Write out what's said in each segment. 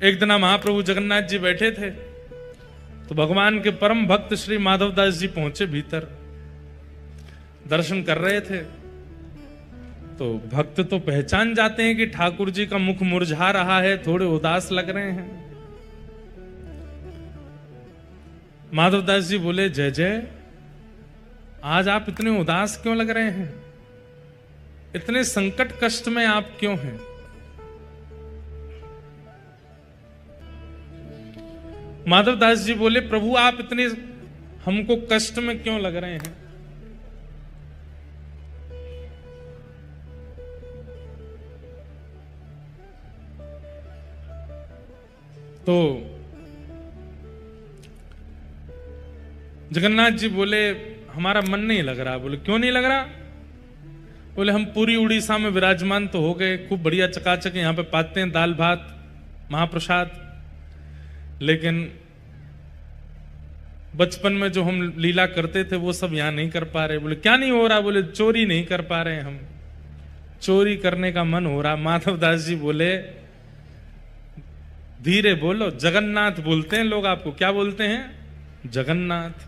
एक दिन महाप्रभु जगन्नाथ जी बैठे थे तो भगवान के परम भक्त श्री माधवदास जी पहुंचे भीतर, दर्शन कर रहे थे। तो भक्त तो पहचान जाते हैं कि ठाकुर जी का मुख मुरझा रहा है, थोड़े उदास लग रहे हैं। माधवदास जी बोले, जय जय, आज आप इतने उदास क्यों लग रहे हैं? इतने संकट कष्ट में आप क्यों हैं? माधवदास जी बोले, प्रभु आप इतने हमको कष्ट में क्यों लग रहे हैं? तो जगन्नाथ जी बोले, हमारा मन नहीं लग रहा। बोले, क्यों नहीं लग रहा? बोले, हम पूरी उड़ीसा में विराजमान तो हो गए, खूब बढ़िया चकाचक यहां पे पाते हैं दाल भात महाप्रसाद, लेकिन बचपन में जो हम लीला करते थे वो सब यहां नहीं कर पा रहे। बोले, क्या नहीं हो रहा? बोले, चोरी नहीं कर पा रहे, हम चोरी करने का मन हो रहा। माधवदास जी बोले, धीरे बोलो, जगन्नाथ बोलते हैं लोग आपको। क्या बोलते हैं? जगन्नाथ।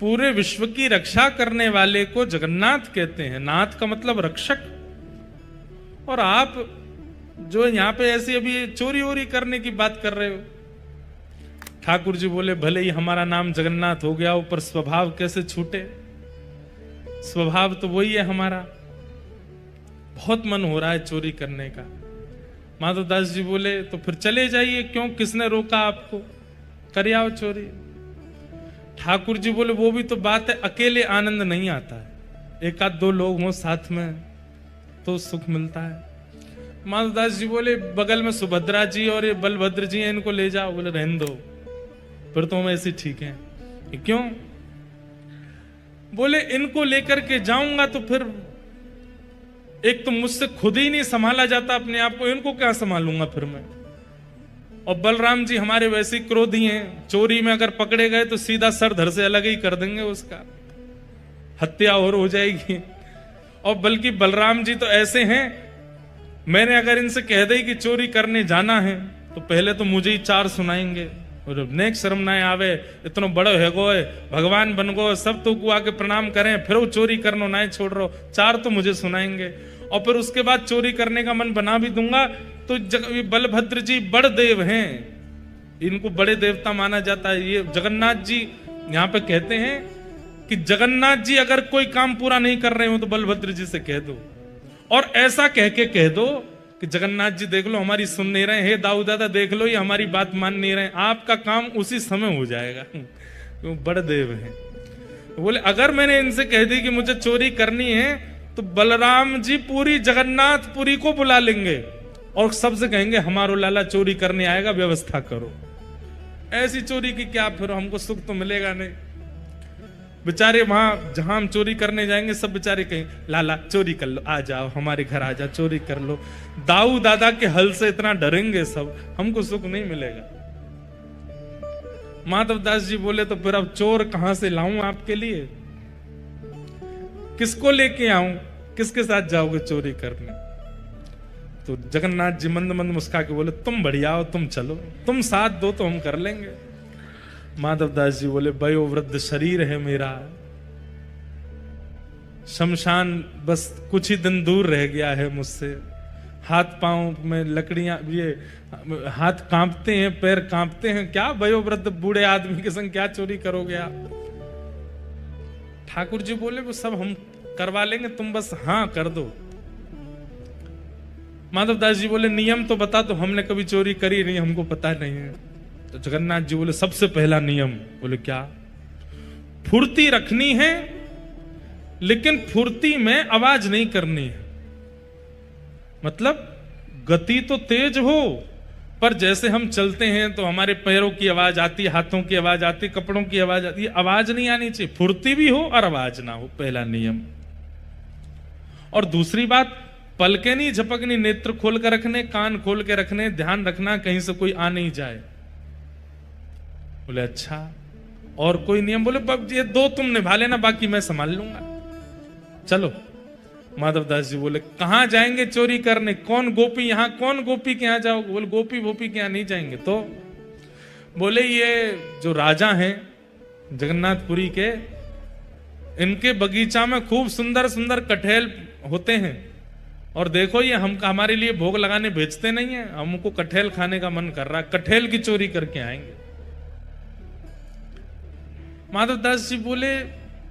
पूरे विश्व की रक्षा करने वाले को जगन्नाथ कहते हैं। नाथ का मतलब रक्षक। और आप जो यहां पे ऐसी अभी चोरी वोरी करने की बात कर रहे हो। ठाकुर जी बोले, भले ही हमारा नाम जगन्नाथ हो गया, ऊपर स्वभाव कैसे छूटे? स्वभाव तो वही है हमारा। बहुत मन हो रहा है चोरी करने का। माधवदास जी बोले, तो फिर चले जाइए, क्यों, किसने रोका आपको? कर आओ चोरी। ठाकुर जी बोले, वो भी तो बात है, अकेले आनंद नहीं आता है, एक आध दो लोग हों साथ में तो सुख मिलता है। माधवदास जी बोले, बगल में सुभद्रा जी और ये बलभद्र जी हैं, इनको ले जाओ। बोले, रहने दो, फिर तो हम ऐसे ठीक हैं। क्यों? बोले, इनको लेकर के जाऊंगा तो फिर एक तो मुझसे खुद ही नहीं संभाला जाता अपने आप को, इनको क्या संभालूंगा फिर मैं? और बलराम जी हमारे वैसे क्रोधी हैं, चोरी में अगर पकड़े गए तो सीधा सर धड़ से अलग ही कर देंगे, उसका हत्या और हो जाएगी। और बल्कि बलराम जी तो ऐसे हैं, मैंने अगर इनसे कह दी कि चोरी करने जाना है तो पहले तो मुझे ही चार सुनाएंगे, और नेक्स्ट शर्म ना आवे, इतना बड़ो है गो, भगवान बन गो, सब तो को आके प्रणाम करें, फिर वो चोरी करना ना छोड़ रहा, चार तो मुझे सुनाएंगे। और फिर उसके बाद चोरी करने का मन बना भी दूंगा तो बलभद्र जी बड़ देव हैं, इनको बड़े देवता माना जाता है। ये जगन्नाथ जी यहाँ पे कहते हैं कि जगन्नाथ जी अगर कोई काम पूरा नहीं कर रहे हो तो बलभद्र जी से कह दो, और ऐसा कह के कह दो कि जगन्नाथ जी देख लो हमारी सुन नहीं रहे, हे दाऊ दादा देख लो ये हमारी बात मान नहीं रहे, आपका काम उसी समय हो जाएगा। वो बड़ देव हैं। बोले, अगर मैंने इनसे कह दी कि मुझे चोरी करनी है तो बलराम जी पूरी जगन्नाथपुरी को बुला लेंगे और सबसे कहेंगे, हमारो लाला चोरी करने आएगा, व्यवस्था करो। ऐसी चोरी की क्या, फिर हमको सुख तो मिलेगा नहीं। बेचारे वहां जहां हम चोरी करने जाएंगे सब बेचारे कहें, लाला चोरी कर लो, आ जाओ हमारे घर, आ जाओ चोरी कर लो। दाऊ दादा के हल से इतना डरेंगे सब, हमको सुख नहीं मिलेगा। माधवदास जी बोले, तो फिर अब चोर कहां से लाऊं आपके लिए? किसको लेके आऊं? किसके साथ जाओगे चोरी करने? तो जगन्नाथ जी मंद मंद मुस्का के बोले, तुम बढ़िया हो, तुम चलो, तुम साथ दो तो हम कर लेंगे। माधवदास जी बोले, वयोवृद्ध शरीर है मेरा, शमशान बस कुछ ही दिन दूर रह गया है मुझसे, हाथ पांव में लकड़ियां, ये हाथ कांपते हैं, पैर कांपते हैं, क्या वयोवृद्ध बूढ़े आदमी के संग क्या चोरी करोगे आप? ठाकुर जी बोले, वो सब हम करवा लेंगे, तुम बस हाँ कर दो। माधवदास जी बोले, नियम तो बता, तो हमने कभी चोरी करी नहीं, हमको पता नहीं है। तो जगन्नाथ जी बोले, सबसे पहला नियम। बोले, क्या? फुर्ती रखनी है, लेकिन फुर्ती में आवाज नहीं करनी है। मतलब गति तो तेज हो, पर जैसे हम चलते हैं तो हमारे पैरों की आवाज आती है, हाथों की आवाज आती है, कपड़ों की आवाज आती है, आवाज नहीं आनी चाहिए। फुर्ती भी हो और आवाज ना हो, पहला नियम। और दूसरी बात, पलके नहीं झपकनी, नेत्र खोल कर रखने, कान खोल के रखने, ध्यान रखना कहीं से कोई आ नहीं जाए। बोले, अच्छा और कोई नियम? बोले, ये दो तुम निभा लेना, बाकी मैं संभाल लूंगा। चलो। माधवदास जी बोले कहां जाएंगे चोरी करने, कौन गोपी यहाँ, कौन गोपी के यहाँ जाओगे? बोले गोपी वोपी के यहाँ नहीं जाएंगे। तो बोले ये जो राजा हैं जगन्नाथपुरी के, इनके बगीचा में खूब सुंदर सुंदर कटहल होते हैं, और देखो ये हम हमारे लिए भोग लगाने भेजते नहीं है, हमको कटहल खाने का मन कर रहा है, कटहल की चोरी करके आएंगे। माधवदास जी बोले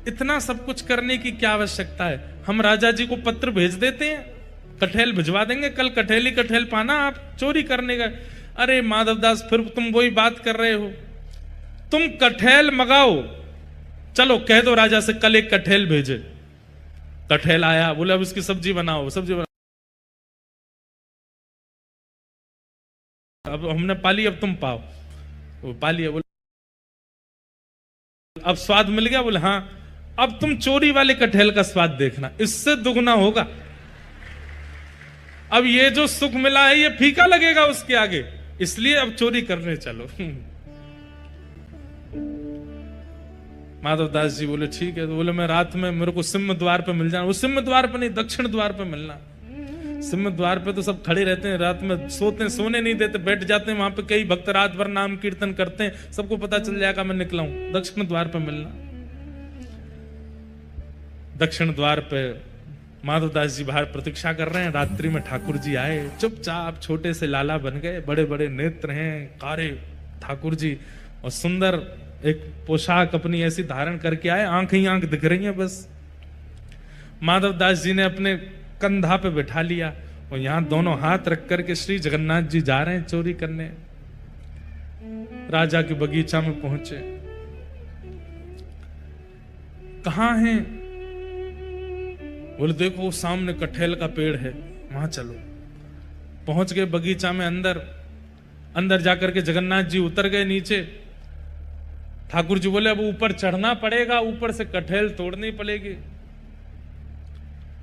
इतना सब कुछ करने की क्या आवश्यकता है, हम राजा जी को पत्र भेज देते हैं, कटहल भिजवा देंगे, कल कटहल ही कटहल पाना, आप चोरी करने का। अरे माधवदास फिर तुम वही बात कर रहे हो, तुम कटहल मंगाओ, चलो कह दो राजा से कल एक कटहल भेजे। कटहल आया, बोले अब इसकी सब्जी बनाओ, सब्जी बनाओ, अब हमने पाली अब तुम पाओ, वो पाली। बोले अब स्वाद मिल गया? बोले हाँ, अब तुम चोरी वाले कटहल का स्वाद देखना, इससे दुगना होगा। अब ये जो सुख मिला है ये फीका लगेगा उसके आगे, इसलिए अब चोरी करने चलो। माधवदास जी बोले ठीक है। तो बोले मैं रात में मेरे को सिंह द्वार पे मिल जाना। वो सिंह द्वार पे नहीं, दक्षिण द्वार पे मिलना। सिंह द्वार पे तो सब खड़े रहते हैं, रात में सोने नहीं देते, बैठ जाते हैं वहां पे, कई भक्त रात भर नाम कीर्तन करते हैं, सबको पता चल जाएगा मैं निकला हूं। दक्षिण द्वार पे मिलना। दक्षिण द्वार पे माधवदास जी बाहर प्रतीक्षा कर रहे हैं। रात्रि में ठाकुर जी आए, चुपचाप छोटे से लाला बन गए, बड़े बड़े नेत्र हैं कारे ठाकुर जी, और सुंदर एक पोशाक अपनी ऐसी धारण करके आए, आंख ही आंख दिख रही है बस। माधवदास जी ने अपने कंधा पे बैठा लिया, और यहां दोनों हाथ रख करके श्री जगन्नाथ जी जा रहे हैं चोरी करने। राजा के बगीचा में पहुंचे, कहां हैं? बोले देखो वो सामने कटहल का पेड़ है, वहां चलो। पहुंच गए बगीचा में, अंदर जाकर के जगन्नाथ जी उतर गए नीचे। ठाकुर जी बोले अब ऊपर चढ़ना पड़ेगा, ऊपर से कटहल तोड़नी पड़ेगी।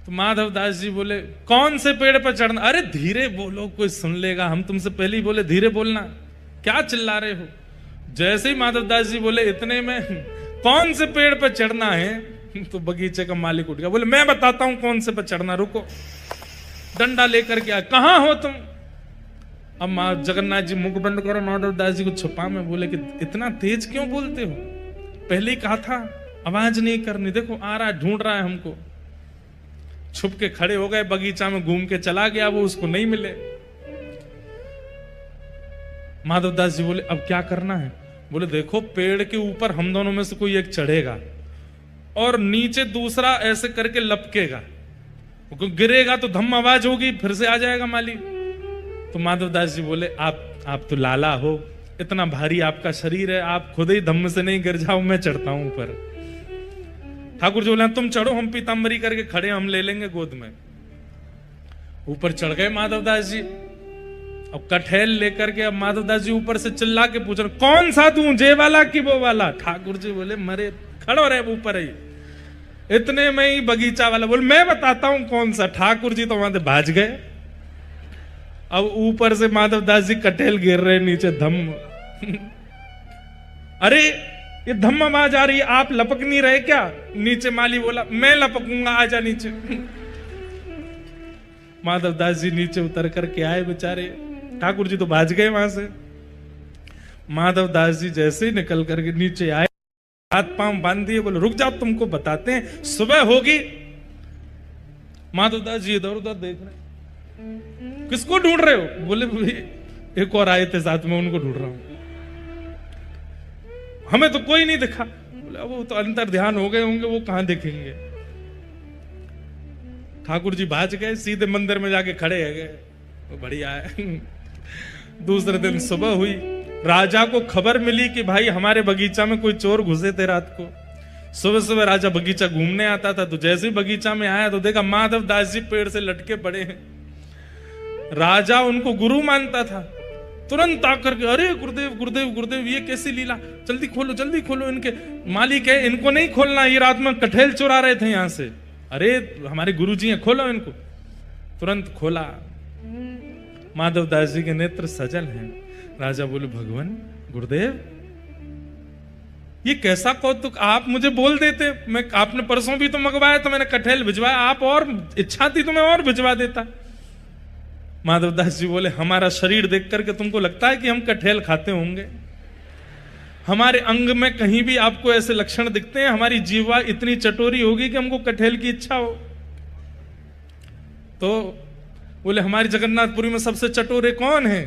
तो माधवदास जी बोले कौन से पेड़ पर चढ़ना? अरे धीरे बोलो, कोई सुन लेगा, हम तुमसे पहले ही बोले धीरे बोलना, क्या चिल्ला रहे हो? जैसे ही माधवदास जी बोले इतने में कौन से पेड़ पर चढ़ना है, तो बगीचे का मालिक उठ गया, बोले मैं बताता हूं कौन से पर चढ़ना, रुको। डंडा लेकर के आया, कहां हो तुम? अब जगन्नाथ जी मुख बंद करो, माधवदास जी को छुपा में बोले कि इतना तेज क्यों बोलते हो, पहले ही कहा था आवाज नहीं करनी, देखो आ रहा है, ढूंढ रहा है हमको। छुप के खड़े हो गए, बगीचा में घूम के चला गया, वो उसको नहीं मिले। माधवदास जी बोले अब क्या करना है? बोले देखो पेड़ के ऊपर हम दोनों में से कोई एक चढ़ेगा, और नीचे दूसरा ऐसे करके लपकेगा, गिरेगा तो धम आवाज होगी, फिर से आ जाएगा माली। तो माधवदास जी बोले आप तो लाला हो, इतना भारी आपका शरीर है, आप खुद ही धम्म से नहीं गिर जाओ, मैं चढ़ता हूं ऊपर। ठाकुर जी बोले तुम चढ़ो, हम पीताम्बरी करके खड़े, हम ले लेंगे गोद में। ऊपर चढ़ गए माधवदास जी। अब कटहल लेकर के अब माधवदास जी ऊपर से चिल्ला के पूछ रहे कौन सा तू, जे वाला कि वो वाला? ठाकुर जी बोले मरे खड़ो रहे ऊपर ही। इतने में ही बगीचा वाला बोले मैं बताता हूं कौन सा। ठाकुर जी तो वहां से भाज गए। अब ऊपर से माधवदास जी कटहल गिर रहे नीचे, धम्म। अरे ये धम्म आवाज आ रही है, आप लपक नहीं रहे क्या? नीचे माली बोला मैं लपकूंगा, आजा नीचे। माधवदास जी नीचे उतर करके आए बेचारे, ठाकुर जी तो भाज गए वहां से। माधवदास जी जैसे ही निकल करके नीचे आए, हाथ पांव बांध दिए, बोले रुक जाओ तुमको बताते हैं, सुबह होगी। माधवदास जी इधर उधर देख रहे, किसको ढूंढ रहे हो? बोले एक और आए थे साथ में, उनको ढूंढ रहा हूं, हमें तो कोई नहीं दिखा। बोले वो तो अंतर ध्यान हो गए होंगे, वो कहां दिखेंगे। ठाकुर जी भाज गए, सीधे मंदिर में जाके खड़े है गए, तो बढ़िया है। दूसरे दिन सुबह हुई, राजा को खबर मिली कि भाई हमारे बगीचा में कोई चोर घुसे थे रात को। सुबह सुबह राजा बगीचा घूमने आता था, तो जैसे ही बगीचा में आया तो देखा माधवदास जी पेड़ से लटके पड़े हैं। राजा उनको गुरु मानता था, तुरंत आकर के अरे गुरुदेव गुरुदेव गुरुदेव, ये कैसी लीला, जल्दी खोलो इनके मालिक है, इनको नहीं खोलना, ये रात में कटहल चुरा रहे थे यहां से। अरे हमारे गुरुजी हैं, खोलो इनको। तुरंत खोला, माधवदास जी के नेत्र सजल हैं। राजा बोले भगवान गुरुदेव ये कैसा कौतुक, आप मुझे बोल देते, मैं आपने परसों भी तो मंगवाया तो मैंने कटहल भिजवाया, आप और इच्छा थी तो मैं और भिजवा देता। माधवदास जी बोले हमारा शरीर देख करके तुमको लगता है कि हम कटहल खाते होंगे? हमारे अंग में कहीं भी आपको ऐसे लक्षण दिखते हैं? हमारी जीवा इतनी चटोरी होगी कि हमको कटहल की इच्छा हो? तो बोले हमारी जगन्नाथपुरी में सबसे चटोरे कौन है?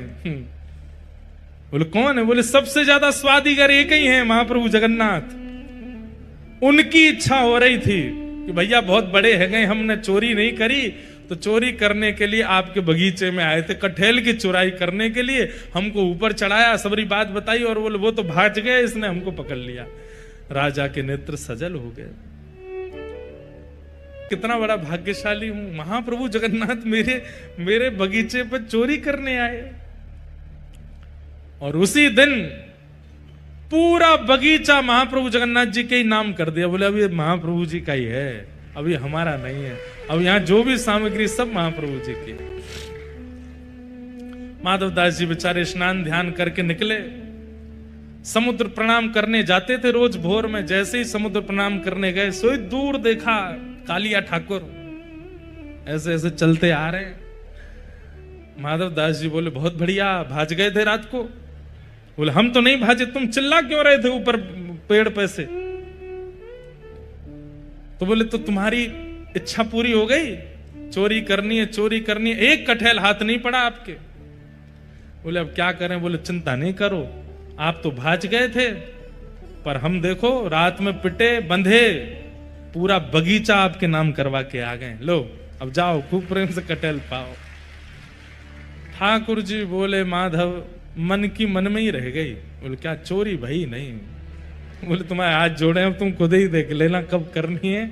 बोले कौन है? बोले सबसे ज्यादा स्वादिगर एक ही है, महाप्रभु जगन्नाथ। उनकी इच्छा हो रही थी कि भैया बहुत बड़े है गए, हमने चोरी नहीं करी, तो चोरी करने के लिए आपके बगीचे में आए थे, कटहल की चुराई करने के लिए हमको ऊपर चढ़ाया, सबरी बात बताई, और बोले वो तो भाग गए, इसने हमको पकड़ लिया। राजा के नेत्र सजल हो गए, कितना बड़ा भाग्यशाली हूं, महाप्रभु जगन्नाथ मेरे बगीचे पर चोरी करने आए। और उसी दिन पूरा बगीचा महाप्रभु जगन्नाथ जी के ही नाम कर दिया। बोले अभी महाप्रभु जी का ही है, अभी हमारा नहीं है, अब यहां जो भी सामग्री सब महाप्रभु जी की। माधवदास जी बेचारे स्नान ध्यान करके निकले, समुद्र प्रणाम करने जाते थे रोज भोर में। जैसे ही समुद्र प्रणाम करने गए, सोई दूर देखा कालिया ठाकुर ऐसे ऐसे चलते आ रहे हैं। माधवदास जी बोले बहुत बढ़िया, भाज गए थे रात को? बोले हम तो नहीं भाजे, तुम चिल्ला क्यों रहे थे ऊपर पेड़ पे से? तो बोले तो तुम्हारी इच्छा पूरी हो गई, चोरी करनी है, चोरी करनी है, एक कटहल हाथ नहीं पड़ा आपके। बोले अब क्या करें? बोले चिंता नहीं करो, आप तो भाज गए थे, पर हम देखो रात में पिटे बंधे पूरा बगीचा आपके नाम करवा के आ गए, लो अब जाओ खूब प्रेम से कटहल पाओ। ठाकुर जी बोले माधव मन की मन में ही रह गई। बोले क्या चोरी? भाई नहीं। बोले तुम्हारे हाथ जोड़े, अब तुम खुद ही देख लेना कब करनी है।